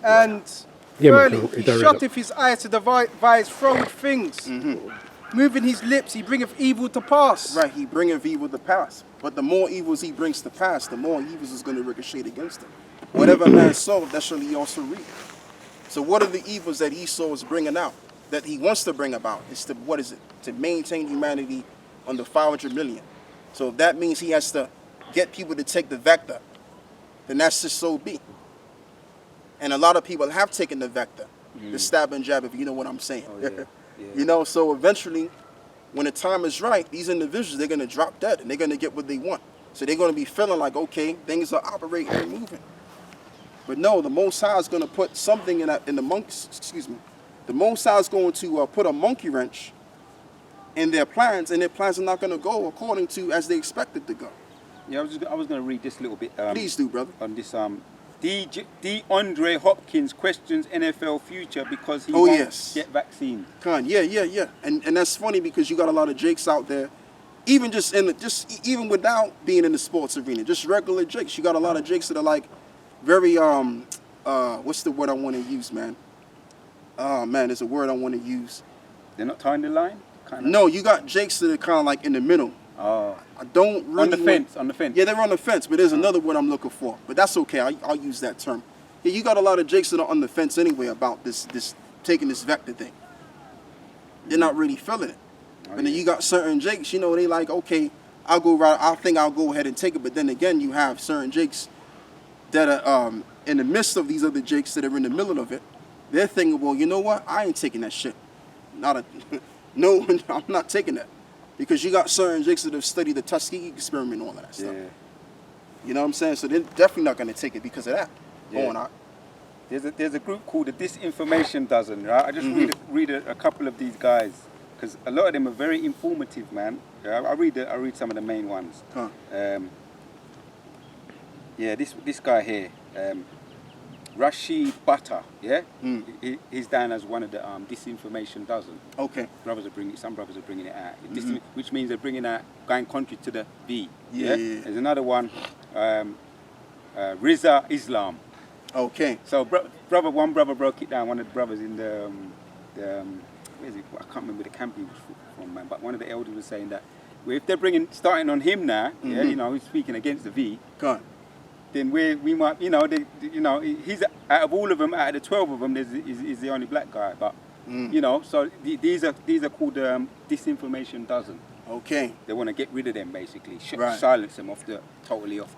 And verily, he shutteth his eyes to devise froward things. Moving his lips, he bringeth evil to pass. Right, he bringeth evil to pass. But the more evils he brings to pass, the more evils is going to ricochet against him. Whatever man soweth, that shall he also reap. So what are the evils that Esau is bringing out, that he wants to bring about? It's to, what is it? To maintain humanity under 500 million. So if that means he has to get people to take the vector, then that's just so be. And a lot of people have taken the vector, the stab and jab, if you know what I'm saying. Oh, yeah. Yeah. You know, so eventually, when the time is right, these individuals, they're going to drop dead and they're going to get what they want. So they're going to be feeling like, okay, things are operating and moving. But no, the Most High is going to put something in the monks, excuse me. The Most High is going to put a monkey wrench in their plans, and their plans are not going to go according to as they expected to go. Yeah, I was going to read this little bit. Please do, brother. On this, DeAndre Hopkins questions NFL future because he won't get vaccine. Yeah. And that's funny because you got a lot of Jakes out there, even even without being in the sports arena, just regular Jakes. You got a lot of Jakes that are like very what's the word I want to use, man? Oh man, there's a word I want to use. They're not tying the line? Kind of? No, you got Jakes that are kind of like in the middle. Oh. I don't really on the fence. Yeah, they're on the fence, but there's another word I'm looking for. But that's okay. I'll use that term. Yeah, you got a lot of Jakes that are on the fence anyway about this taking this vector thing. They're not really feeling it. And then you got certain Jakes, you know, they like, okay, I'll go ahead and take it. But then again, you have certain Jakes that are in the midst of these other Jakes that are in the middle of it. They're thinking, well, you know what? I ain't taking that shit. No, I'm not taking that. Because you got certain Jakes that have studied the Tuskegee experiment and all of that stuff. Yeah. You know what I'm saying? So they're definitely not going to take it because of that. Yeah. Going on. There's a group called the Disinformation Dozen, right? I just read a couple of these guys because a lot of them are very informative, man. Yeah, I read some of the main ones. Huh. This guy here, Rashid Butter, yeah, he's down as one of the Disinformation Dozen. Okay. Some brothers are bringing it out, which means they're bringing out going contrary to the V. Yeah. There's another one, Riza Islam. Okay. So one brother broke it down. One of the brothers in the where is it? I can't remember the camp he was from, man. But one of the elders was saying that if they're starting on him now, yeah, you know, he's speaking against the V. Go on. Then we might, he's out of all of them, out of the 12 of them, he's the only black guy. But you know, so these are called Disinformation Dozen. Okay. They want to get rid of them basically, Right. silence them totally off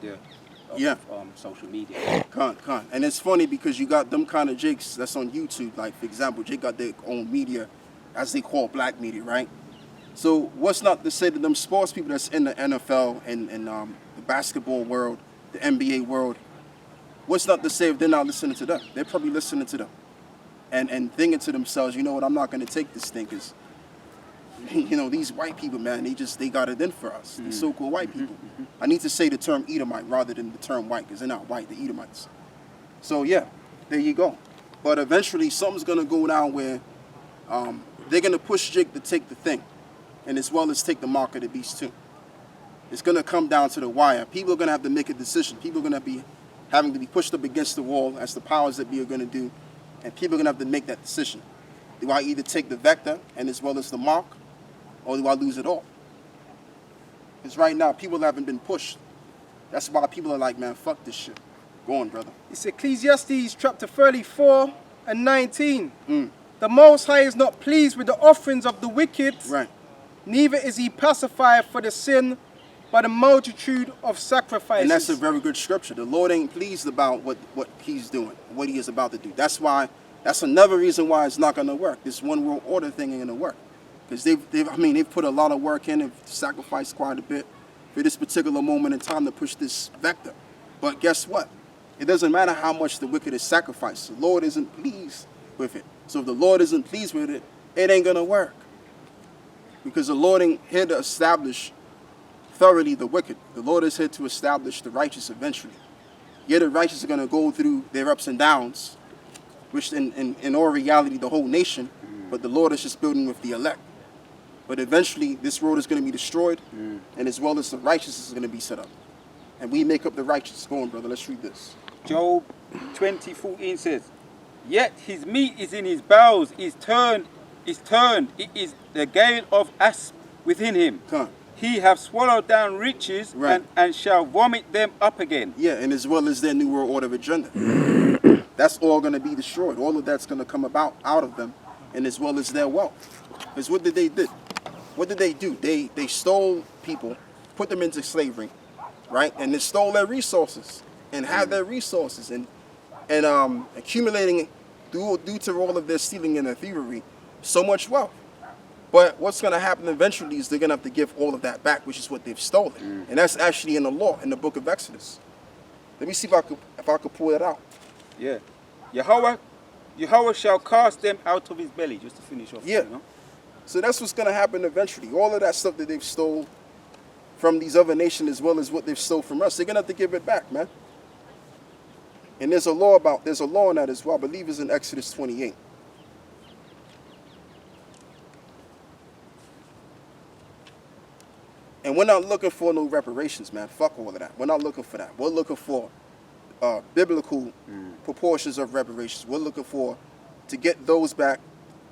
social media. Can't. And it's funny because you got them kind of Jakes that's on YouTube. Like for example, Jake got their own media, as they call black media, right? So what's not to say to them sports people that's in the NFL and the basketball world, the NBA world, what's not to say if they're not listening to them? They're probably listening to them and thinking to themselves, you know what, I'm not going to take this thing because, you know, these white people, man, they got it in for us, the so-called white people. I need to say the term Edomite rather than the term white because they're not white, they're Edomites. So, yeah, there you go. But eventually something's going to go down where they're going to push Jake to take the thing and as well as take the mark of the beast too. It's going to come down to the wire. People are going to have to make a decision. People are going to be having to be pushed up against the wall as the powers that be are going to do. And people are going to have to make that decision. Do I either take the vector and as well as the mark, or do I lose it all? Because right now, people haven't been pushed. That's why people are like, man, fuck this shit. Go on, brother. It's Ecclesiastes chapter 34 and 19. The Most High is not pleased with the offerings of the wicked. Right. Neither is he pacified for the sin by the multitude of sacrifices. And that's a very good scripture. The Lord ain't pleased about what he's doing, what he is about to do. That's another reason why it's not going to work. This one world order thing ain't going to work. Because they've put a lot of work in and sacrificed quite a bit for this particular moment in time to push this vector. But guess what? It doesn't matter how much the wicked is sacrificed. The Lord isn't pleased with it. So if the Lord isn't pleased with it, it ain't going to work. Because the Lord ain't here to establish thoroughly the wicked. The Lord is here to establish the righteous eventually. Yeah, the righteous are going to go through their ups and downs, which in all reality, the whole nation, but the Lord is just building with the elect. But eventually, this road is going to be destroyed, and as well as the righteous is going to be set up. And we make up the righteous. Go on, brother. Let's read this. Job 20:14 says, "Yet his meat is in his bowels, is turned. It is the gale of asp within him. Come. He hath swallowed down riches, Right. and shall vomit them up again." Yeah, and as well as their New World Order agenda. That's all going to be destroyed. All of that's going to come out of them, and as well as their wealth. Because what did they do? What did they do? They stole people, put them into slavery, right? And they stole their resources and had their resources and accumulating due to all of their stealing and their thievery, so much wealth. But what's going to happen eventually is they're going to have to give all of that back, which is what they've stolen. And that's actually in the law, in the book of Exodus. Let me see if I could pull that out. Yeah. Yahweh shall cast them out of his belly, just to finish off. Yeah. You know? So that's what's going to happen eventually. All of that stuff that they've stole from these other nations as well as what they've stole from us, they're going to have to give it back, man. And there's a law on that as well. I believe it's in Exodus 28. And we're not looking for no reparations, man. Fuck all of that. We're not looking for that. We're looking for biblical proportions of reparations. We're looking for to get those back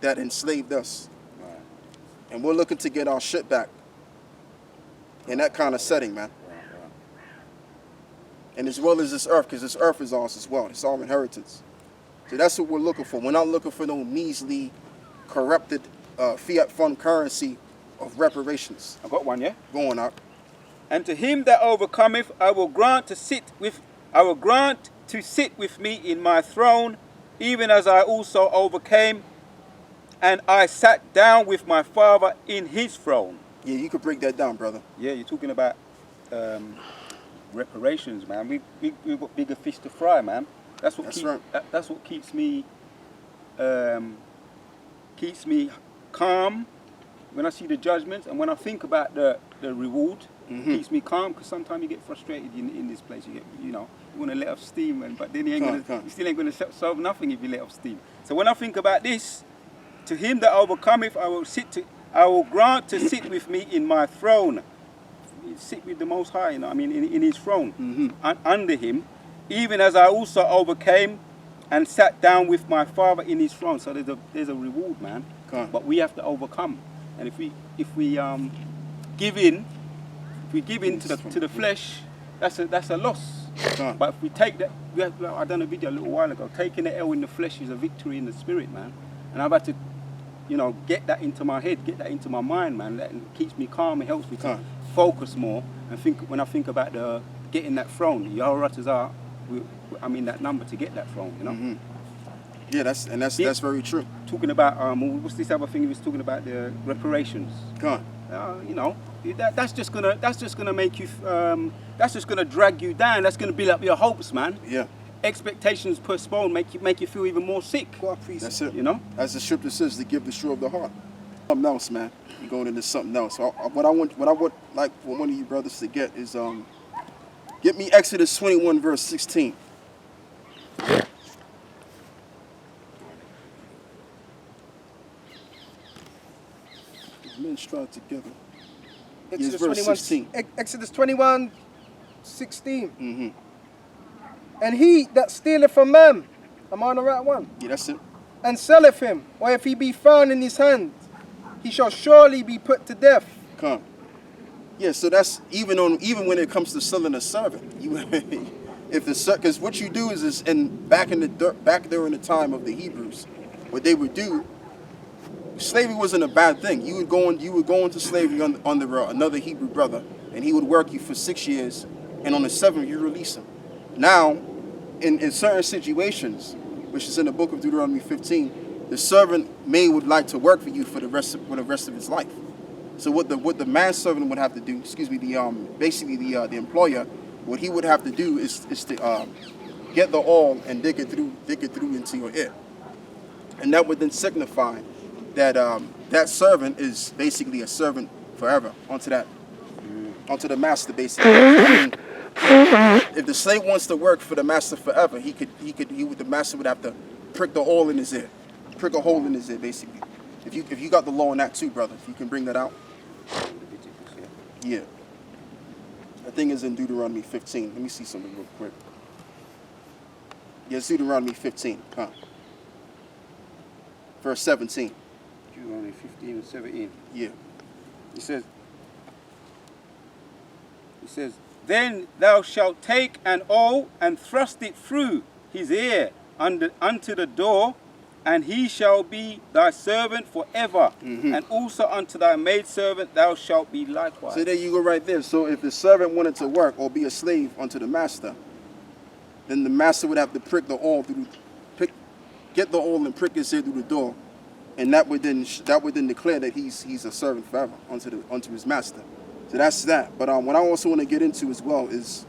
that enslaved us. Right. And we're looking to get our shit back in that kind of setting, man. Right. And as well as this earth, because this earth is ours as well. It's our inheritance. So that's what we're looking for. We're not looking for no measly, corrupted fiat fund currency of reparations. I got one, yeah? Going up. "And to him that overcometh, I will grant to sit with me in my throne, even as I also overcame, and I sat down with my Father in his throne." Yeah, you could break that down, brother. Yeah, you're talking about reparations, man. We've got bigger fish to fry, man. That's what keeps me calm when I see the judgments, and when I think about the reward. Keeps me calm, because sometimes you get frustrated in this place. You want to let off steam, but then you still ain't going to solve nothing if you let off steam. So when I think about this, "To him that overcometh, I will grant to sit with me in my throne." Sit with the Most High, in his throne, under him, even as I also overcame and sat down with my Father in his throne. So there's a reward, man. But we have to overcome, and if we give in. If we give in to the flesh, that's a loss. But if we take that, I done a video a little while ago. Taking the L in the flesh is a victory in the spirit, man. And I've had to, get that into my head, get that into my mind, man. That keeps me calm. It helps me to focus more and think. When I think about getting that throne, Yahuwah's I'm in that number to get that throne. Yeah, that's very true. Talking about what's this other thing he was talking about, the reparations. That's just gonna make you. That's just gonna drag you down. That's gonna build up your hopes, man. Yeah. Expectations postponed make you feel even more sick. That's it. As the scripture says, to give the sure of the heart. Something else, man. You're going into something else. What I would like for one of you brothers to get is get me Exodus 21 verse 16. Men strive together. Exodus verse 21, 16. Exodus 21, 16. "And he that stealeth from man," am I on the right one? Yeah, that's it. "And selleth him, or if he be found in his hand, he shall surely be put to death." Yeah, so that's even when it comes to selling a servant. Because what you do is back during the time of the Hebrews, what they would do. Slavery wasn't a bad thing. You would go into slavery under another Hebrew brother, and he would work you for 6 years, and on the 7th you release him. Now, in certain situations, which is in the book of Deuteronomy 15, the servant would like to work for you for the rest of his life. So what the manservant would have to do, the employer, what he would have to do is to get the awl and dig it through into your ear, and that would then signify that that servant is basically a servant forever onto the master, basically. If the slave wants to work for the master forever, the master would have to prick the hole in his ear, basically. If you got the law on that too, brother, if you can bring that out. Yeah. That thing is in Deuteronomy 15. Let me see something real quick. Yeah, Deuteronomy 15, verse 17. Deuteronomy 15 and 17. Yeah. It says, then thou shalt take an awl and thrust it through his ear unto the door, and he shall be thy servant forever. And also unto thy maidservant thou shalt be likewise. So there you go right there. So if the servant wanted to work or be a slave unto the master, then the master would have to prick the awl get the awl and prick his ear through the door, and that would then declare that he's a servant forever unto his master. So that's that. But what I also want to get into as well is,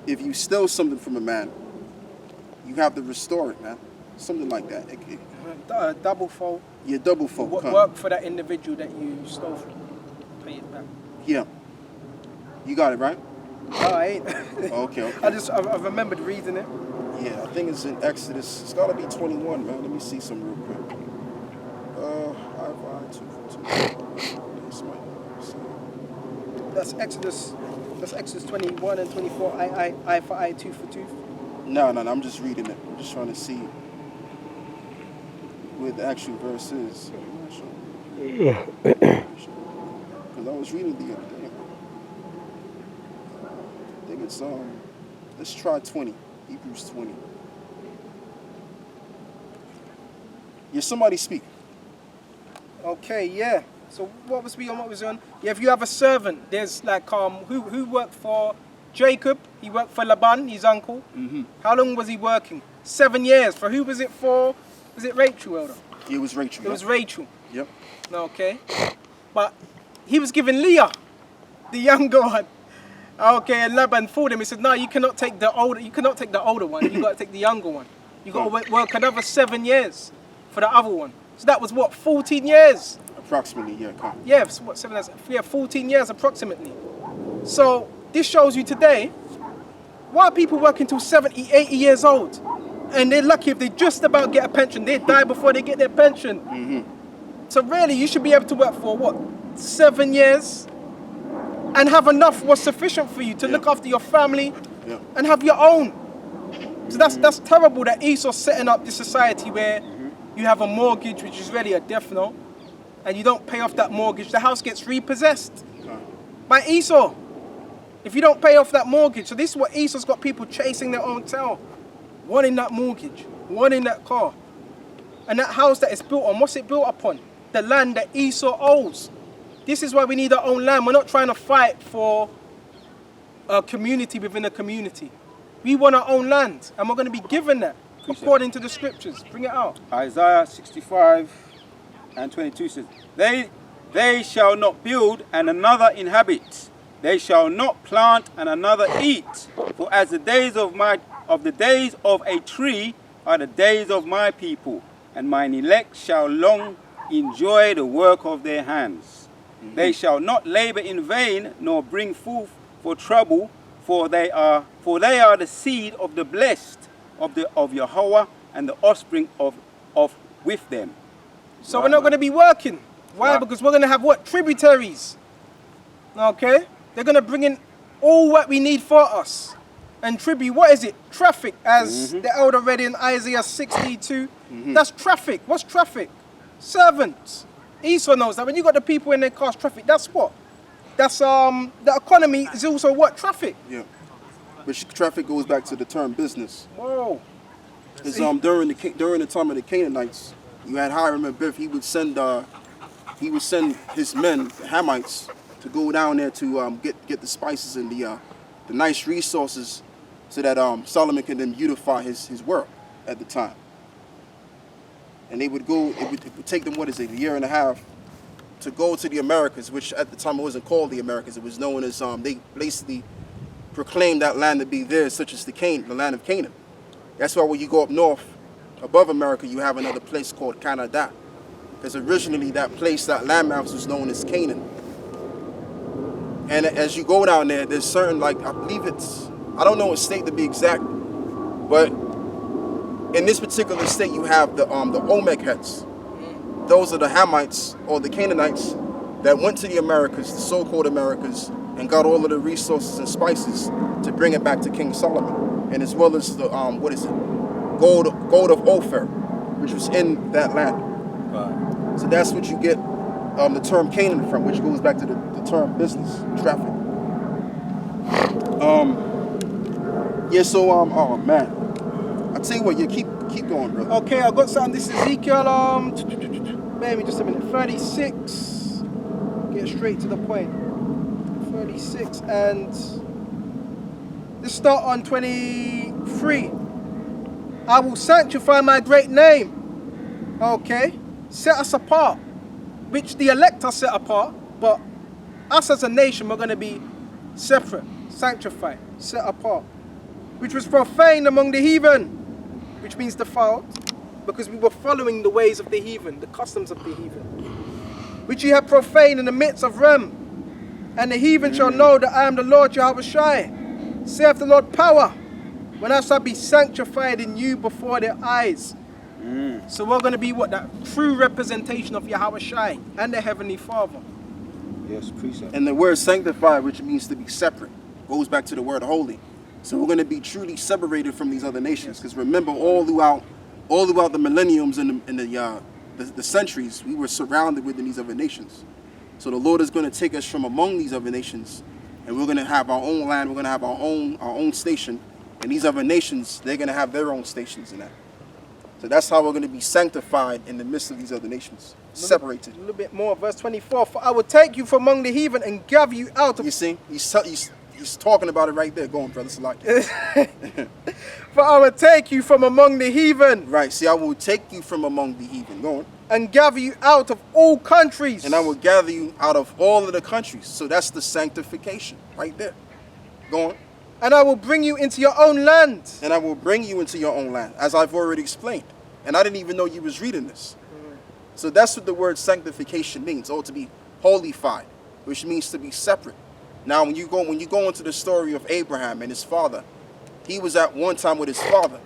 if you steal something from a man, you have to restore it, man. Something like that. Double fold. Yeah, double fold. Work for that individual that you stole from. Pay it back. Yeah. You got it, right? No, I ain't. Okay. I remembered reading it. Yeah, I think it's in Exodus. It's got to be 21, man. Let me see some real quick. That's Exodus 21 and 24. Eye for eye, tooth for tooth. No, I'm just reading it. I'm just trying to see where the actual verse is. Because I was reading the other day. I think it's let's try 20. Hebrews 20. Yeah, somebody speak. Okay, yeah. So what was we on? Yeah, if you have a servant, there's like who worked for Jacob. He worked for Laban, his uncle. How long was he working? 7 years. For who was it for? Was it Rachel, Elder? It was Rachel. It was Rachel. Yep. Okay. But he was given Leah, the younger one. Okay, and Laban fooled him. He said, no, you cannot take the older one. You got to take the younger one. You got to work another 7 years for the other one. So that was what, 14 years? Approximately, yeah. Yeah, what, 7 years? Yeah, 14 years approximately. So this shows you today, why are people working till 70, 80 years old? And they're lucky if they just about get a pension. They die before they get their pension. So really, you should be able to work for what, 7 years? And have enough was sufficient for you to look after your family and have your own. So that's terrible that Esau's setting up this society where you have a mortgage, which is really a death note, and you don't pay off that mortgage. The house gets repossessed by Esau if you don't pay off that mortgage. So this is what Esau's got people chasing their own tail. One in that mortgage, one in that car. And that house that it's built on, what's it built upon? The land that Esau owes. This is why we need our own land. We're not trying to fight for a community within a community. We want our own land, and we're going to be given that according to the scriptures. Bring it out. Isaiah 65 and 22 says, They shall not build and another inhabit. They shall not plant and another eat. For as the days of a tree are the days of my people, and mine elect shall long enjoy the work of their hands. They shall not labor in vain, nor bring forth for trouble, for they are the seed of the blessed of Yahweh, and the offspring of with them. So we're not going to be working. Why? Because we're going to have what? Tributaries. Okay? They're going to bring in all what we need for us. And tribute, what is it? Traffic, as the elder read in Isaiah 62. That's traffic. What's traffic? Servants. Esau knows that when you got the people in their cars, traffic, that's what? That's the economy is also what? Traffic. Yeah. But traffic goes back to the term business. Whoa. Because during the time of the Canaanites, you had Hiram and Biff. He would send his men, the Hamites, to go down there to get the spices and the nice resources, so that Solomon could then beautify his work at the time. And they would go. It would take them, a year and a half, to go to the Americas, which at the time it wasn't called the Americas. It was known as they basically proclaimed that land to be theirs, such as the land of Canaan. That's why when you go up north, above America, you have another place called Canada, because originally that landmass was known as Canaan. And as you go down there, there's certain, I believe I don't know what state to be exact, but in this particular state, you have the Olmechetes. Those are the Hamites or the Canaanites that went to the Americas, the so-called Americas, and got all of the resources and spices to bring it back to King Solomon, and as well as the gold of Ophir, which was in that land. Right. So that's what you get the term Canaan from, which goes back to the term business, traffic. Yeah, so oh man. I tell you what, you keep going, brother. Okay, I got something. This is Ezekiel, bear me just a minute. 36. Get straight to the point. 36 and let's start on 23. I will sanctify my great name. Okay, set us apart, which the elect are set apart, but us as a nation, we're going to be separate, sanctified, set apart, which was profaned among the heathen, which means defiled, because we were following the ways of the heathen, the customs of the heathen, which you have profaned in the midst of Rem. And the heathen shall know that I am the Lord Yahweh Shai, saith the Lord power, when I shall be sanctified in you before their eyes. So we're going to be what? That true representation of Yahweh Shai and the Heavenly Father. Yes, precept. And the word sanctified, which means to be separate, goes back to the word holy. So we're going to be truly separated from these other nations. Because remember, all throughout the millenniums and the centuries, we were surrounded within these other nations. So the Lord is going to take us from among these other nations, and we're going to have our own land. We're going to have our own station, and these other nations, they're going to have their own stations in that. So that's how we're going to be sanctified in the midst of these other nations, separated. A little bit more, verse 24. For I will take you from among the heathen and gather you out of... You see, he's talking about it right there. Go on, brother. For I will take you from among the heathen. Right. See, I will take you from among the heathen. Go on. And gather you out of all countries. And I will gather you out of all of the countries. So that's the sanctification right there. Go on. And I will bring you into your own land. And I will bring you into your own land, as I've already explained. And I didn't even know you was reading this. So that's what the word sanctification means, or to be holified, which means to be separate. Now, when you go into the story of Abraham and his father, he was at one time with his father.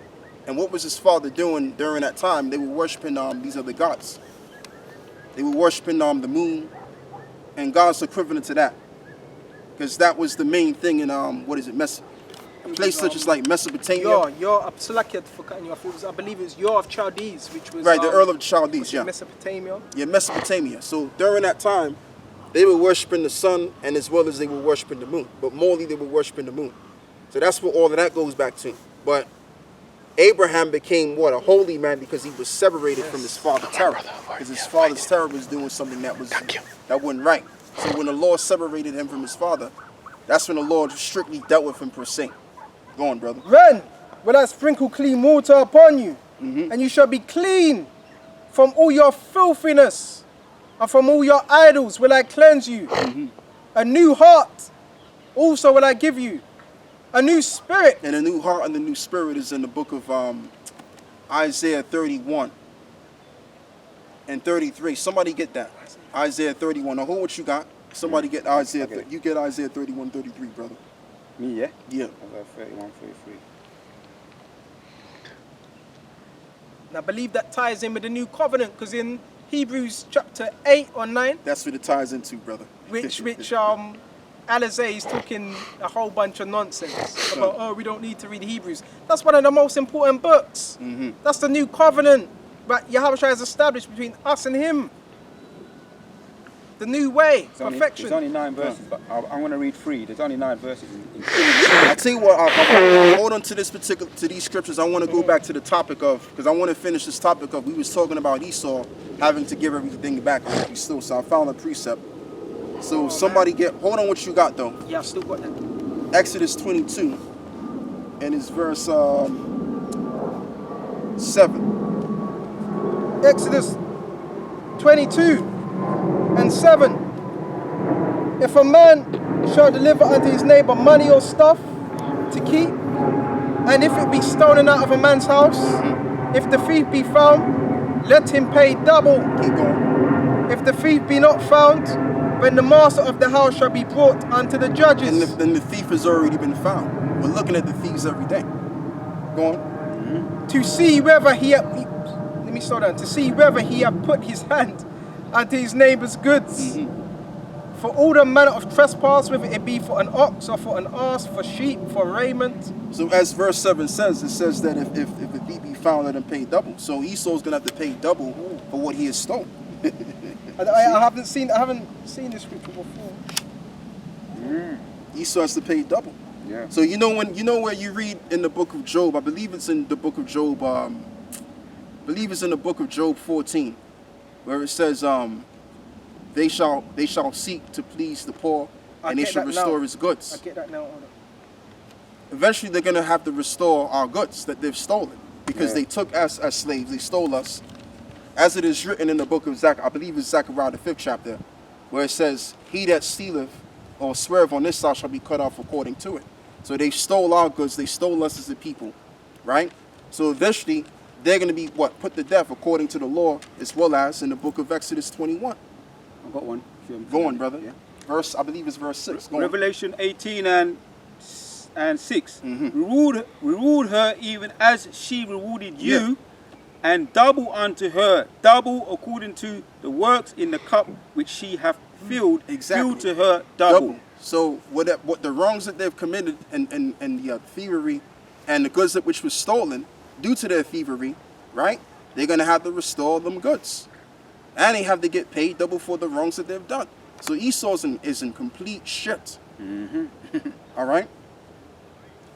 And what was his father doing during that time? They were worshiping these other gods. They were worshiping the moon and gods equivalent to that. Because that was the main thing in, a place such as like Mesopotamia. Salakia for cutting you off. I believe it was Ur of Chaldees, which was... Right, the Earl of Chaldees, yeah. Mesopotamia. Yeah, Mesopotamia. So during that time, they were worshiping the sun, and as well as they were worshiping the moon. But morely, they were worshiping the moon. So that's what all of that goes back to. But Abraham became what? A holy man because he was separated from his father Terah. Because his father's Terah was doing something that wasn't right. So when the Lord separated him from his father, that's when the Lord strictly dealt with him per se. Go on, brother. Then will I sprinkle clean water upon you, and you shall be clean from all your filthiness, and from all your idols will I cleanse you. A new heart also will I give you, a new spirit. And a new heart and the new spirit is in the book of Isaiah 31 and 33. Somebody get that. Isaiah 31. Now, hold what you got. Somebody get Isaiah. Okay. You get Isaiah 31, 33, brother. Me, yeah? Yeah. Isaiah 31, 33. And I believe that ties in with the new covenant, because in Hebrews chapter 8 or 9, That's what it ties into, brother. which Alizé is talking a whole bunch of nonsense about, oh, we don't need to read Hebrews. That's one of the most important books. That's the new covenant that Yahweh has established between us and him. The new way, perfection. There's only 9 verses, but I'm going to read 3. There's only 9 verses. I'll tell you what, I hold on to these scriptures. I want to go back to the topic of, because I want to finish this topic of, we was talking about Esau having to give everything back. So I found a precept. So somebody hold on what you got though. Yeah, I still got that. Exodus 22, and it's verse 7. Exodus 22 and 7. If a man shall deliver unto his neighbor money or stuff to keep, and if it be stolen out of a man's house, if the thief be found, let him pay double. Keep going. If the thief be not found, then the master of the house shall be brought unto the judges. And the thief has already been found. We're looking at the thieves every day. Go on. To see whether he hath put his hand unto his neighbor's goods. For all the manner of trespass, whether it be for an ox or for an ass, for sheep, for raiment. So as verse 7 says, it says that if a thief be found, let him pay double. So Esau's gonna have to pay double for what he has stolen. I haven't seen this scripture before. Esau has to pay double. Yeah. So you know where you read in the book of Job, I believe it's in the book of Job, the book of Job 14, where it says they shall seek to please the poor, and they shall restore his goods. I get that now. Eventually they're gonna have to restore our goods that they've stolen, because they took us as slaves, they stole us. As it is written in the book of Zechariah, I believe it's Zechariah the 5th chapter, where it says, he that stealeth or sweareth on this side shall be cut off according to it. So they stole our goods, they stole us as a people, right? So eventually they're going to be put to death according to the law, as well as in the book of Exodus 21. I've got one. Go on, brother. Yeah. I believe it's verse 6. Go Revelation 18 and 6. Mm-hmm. Reward her even as she rewarded you, and double unto her, double according to the works in the cup which she hath filled. Exactly. Fill to her double. So what the wrongs that they've committed and the thievery and the goods that which was stolen due to their thievery, right? They're gonna have to restore them goods, and they have to get paid double for the wrongs that they've done. So Esau is in complete shit. All right.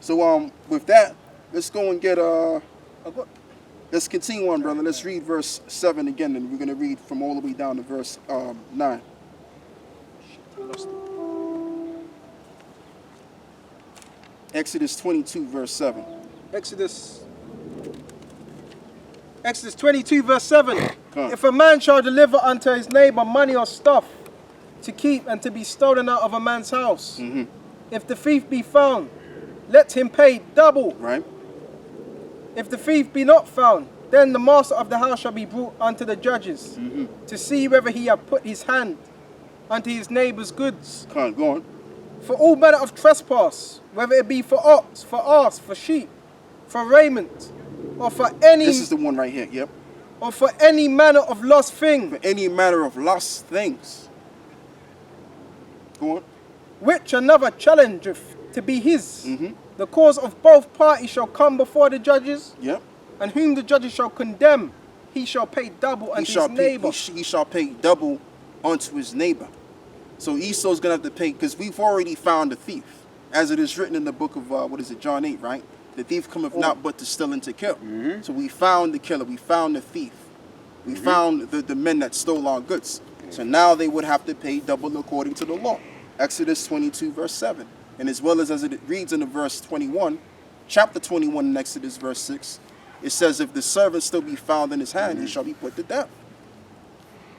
So with that, let's go and get let's continue on, brother. Let's read verse 7 again, and we're gonna read from all the way down to verse 9. Exodus 22, verse 7. Exodus 22, verse 7. Come on. If a man shall deliver unto his neighbor money or stuff to keep and to be stolen out of a man's house, if the thief be found, let him pay double. Right. If the thief be not found, then the master of the house shall be brought unto the judges to see whether he have put his hand unto his neighbor's goods. Come on, go on. For all manner of trespass, whether it be for ox, for ass, for sheep, for raiment, or for any... This is the one right here, yep. Or for any manner of lost thing. For any manner of lost things. Go on. Which another challengeth to be his. The cause of both parties shall come before the judges. Yep. And whom the judges shall condemn, he shall pay double unto his neighbor. He shall pay double unto his neighbor. So Esau's going to have to pay, because we've already found the thief. As it is written in the book of, John 8, right? The thief cometh not but to steal and to kill. So we found the killer, we found the thief. We found the men that stole our goods. So now they would have to pay double according to the law. Exodus 22, verse 7. And as well as it reads in the verse 21, chapter 21 in Exodus, verse 6, it says, if the servant still be found in his hand, he shall be put to death.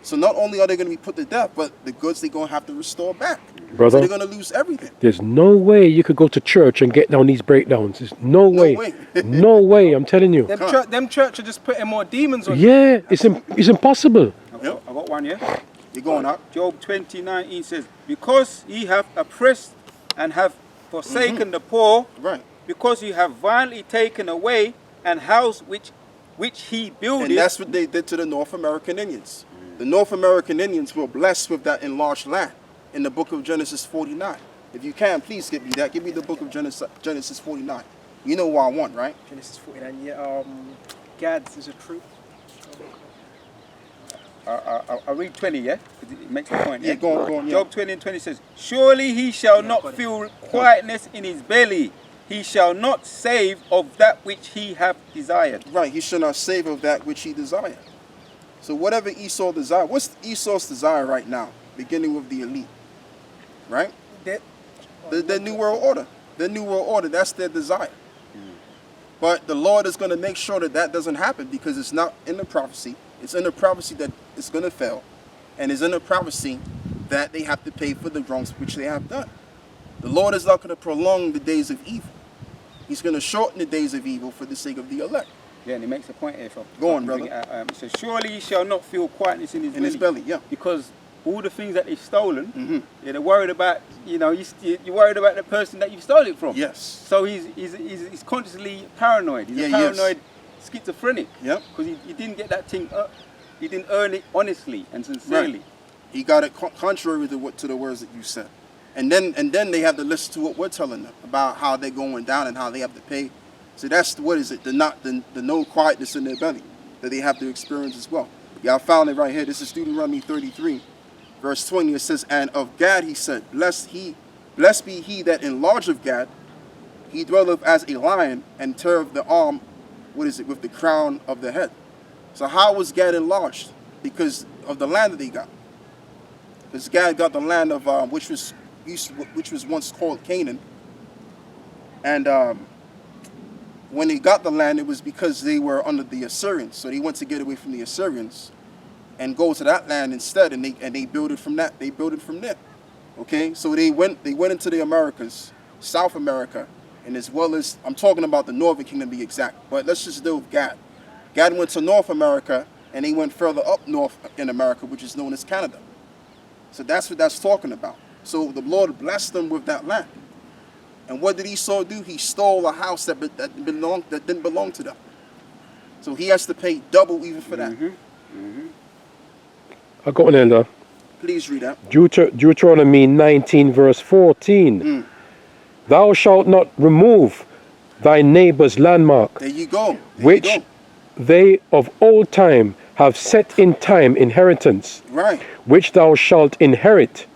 So not only are they going to be put to death, but the goods they're going to have to restore back. Brother, so they're going to lose everything. There's no way you could go to church and get down these breakdowns. There's no way. No way, I'm telling you. Them church are just putting more demons on. Yeah, it's impossible. I got one, yeah? You're going up. Job 20:19 says, because ye have oppressed and have forsaken the poor, Right. because you have violently taken away an house which he builded. And that's what they did to the North American Indians. The North American Indians were blessed with that enlarged land in the book of Genesis 49. If you can, please give me that. Give me the book of Genesis 49. You know what I want, right? Genesis 49, yeah. Gad's is a truth. I'll read 20, yeah? Because it makes a point. Yeah, go on. Job 20:20 says, surely he shall not feel quietness in his belly. He shall not save of that which he hath desired. Right, he shall not save of that which he desired. So whatever Esau desired, what's Esau's desire right now? Beginning with the elite, right? The New World Order. The New World Order, that's their desire. But the Lord is going to make sure that doesn't happen, because it's not in the prophecy. It's in the prophecy that it's going to fail. And it's in the prophecy that they have to pay for the wrongs which they have done. The Lord is not going to prolong the days of evil. He's going to shorten the days of evil for the sake of the elect. Yeah, and he makes a point here. Go on, brother. It says, surely he shall not feel quietness in his belly. His belly, yeah. Because all the things that they've stolen, they're worried about, you're worried about the person that you've stolen it from. Yes. So he's constantly paranoid. He's a paranoid schizophrenic. Yeah. Because he didn't get that thing, he didn't earn it honestly and sincerely. Right. He got it contrary to the words that you said. And then they have to listen to what we're telling them about how they're going down and how they have to pay. So that's what is it? The no quietness in their belly that they have to experience as well. Yeah, I found it right here. This is Deuteronomy 33, verse 20. It says, "And of Gad he said, blessed be he that enlargeth Gad. He dwelleth as a lion and teareth the arm, with the crown of the head." So how was Gad enlarged? Because of the land that he got. Because Gad got the land of which was once called Canaan. And when he got the land, it was because they were under the Assyrians. So they went to get away from the Assyrians and go to that land instead, and they built it from that. They built it from there. Okay, so they went into the Americas, South America, and as well as, I'm talking about the Northern Kingdom to be exact, but let's just deal with Gad. Gad went to North America, and he went further up north in America, which is known as Canada. So that's what that's talking about. So the Lord blessed them with that land. And what did Esau do? He stole a house that didn't belong to them. So he has to pay double even for that. I got an elder. Please read that. Deuteronomy 19 verse 14. Thou shalt not remove thy neighbor's landmark, There you go. which they of old time have set in time inheritance, Right. which thou shalt inherit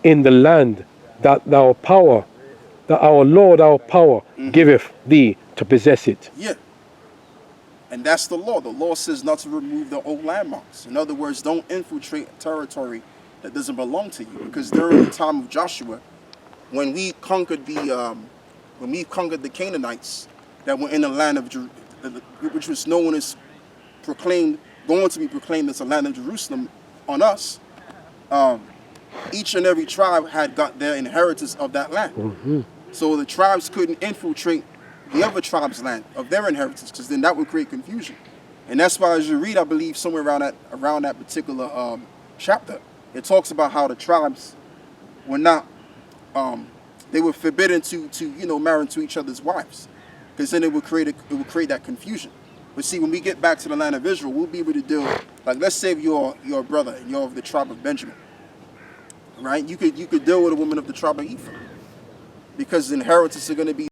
in the land that our Lord our power giveth thee to possess it. Yeah. And that's the law. The law says not to remove the old landmarks. In other words, don't infiltrate territory that doesn't belong to you. Because during the time of Joshua, when we conquered the Canaanites that were in the land of which was known as going to be proclaimed as the land of Jerusalem on us, each and every tribe had got their inheritance of that land. So the tribes couldn't infiltrate the other tribe's land of their inheritance, because then that would create confusion. And that's why, as you read, I believe somewhere around that particular chapter, it talks about how the tribes were not, they were forbidden to marry into each other's wives, because then it would create that confusion. But see, when we get back to the land of Israel, we'll be able to deal, like, let's say you're a brother and you're of the tribe of Benjamin, right? You could deal with a woman of the tribe of Ephraim, because the inheritance are going to be